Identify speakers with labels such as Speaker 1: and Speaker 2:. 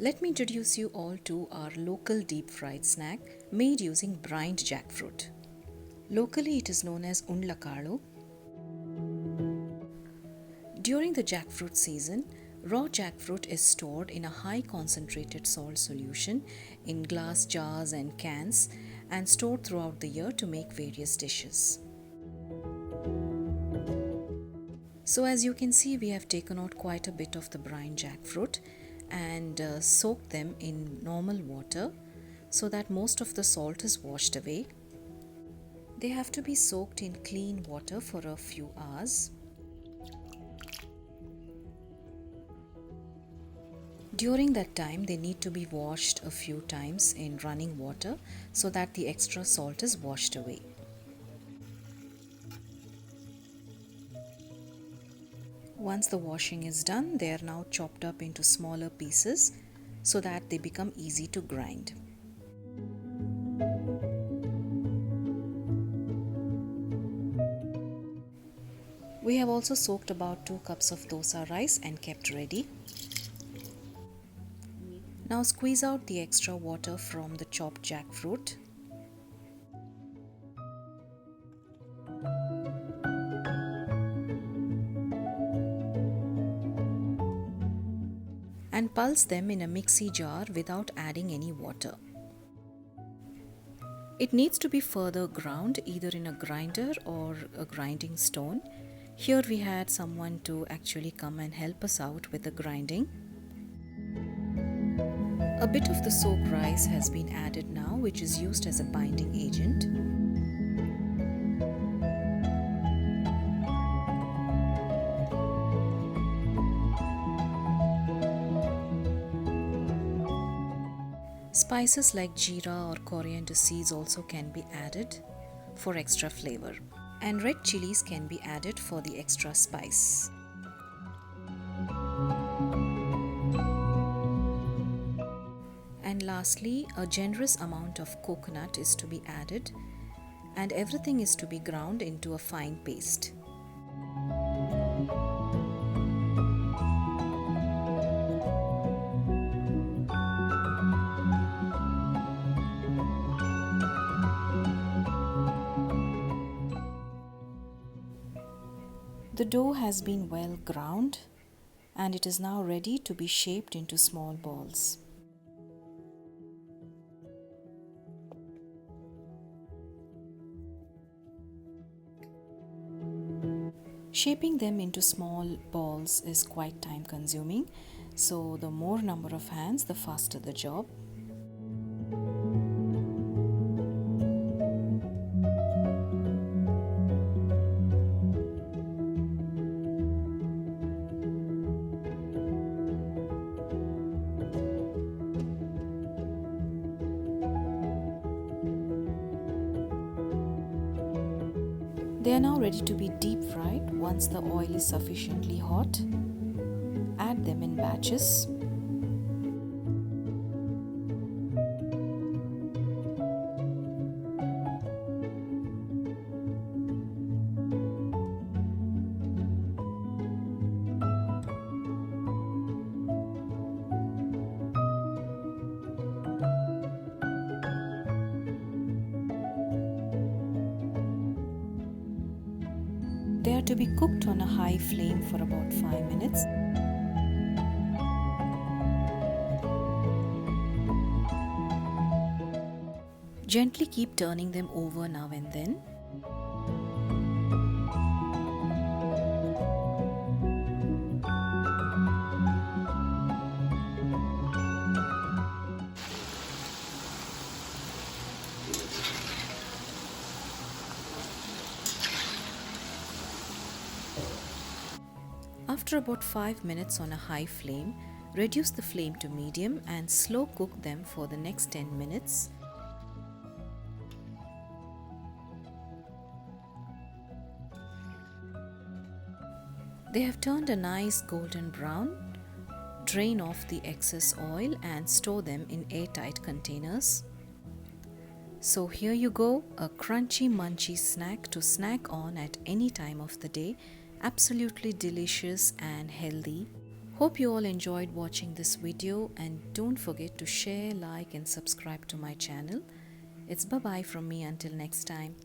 Speaker 1: Let me introduce you all to our local deep fried snack made using brined jackfruit. Locally, it is known as undalakaalu. During the jackfruit season, raw jackfruit is stored in a high concentrated salt solution in glass jars and cans and stored throughout the year to make various dishes. So as you can see, we have taken out quite a bit of the brine jackfruit and soaked them in normal water so that most of the salt is washed away. They have to be soaked in clean water for a few hours. During that time, they need to be washed a few times in running water so that the extra salt is washed away. Once the washing is done, they are now chopped up into smaller pieces so that they become easy to grind. We have also soaked about 2 cups of dosa rice and kept ready. Now squeeze out the extra water from the chopped jackfruit. And pulse them in a mixie jar without adding any water. It needs to be further ground either in a grinder or a grinding stone. Here we had someone to actually come and help us out with the grinding. A bit of the soaked rice has been added now, which is used as a binding agent. Spices like jeera or coriander seeds also can be added for extra flavor, and red chilies can be added for the extra spice. And lastly, a generous amount of coconut is to be added, and everything is to be ground into a fine paste. The dough has been well ground and it is now ready to be shaped into small balls. Shaping them into small balls is quite time consuming, so the more number of hands, the faster the job. They are now ready to be deep fried. Once the oil is sufficiently hot, add them in batches. They are to be cooked on a high flame for about 5 minutes. Gently keep turning them over now and then. After about 5 minutes on a high flame, reduce the flame to medium and slow cook them for the next 10 minutes. They have turned a nice golden brown. Drain off the excess oil and store them in airtight containers. So here you go, a crunchy munchy snack to snack on at any time of the day. Absolutely delicious and healthy. Hope you all enjoyed watching this video, and don't forget to share, like and subscribe to my channel. It's bye bye from me until next time.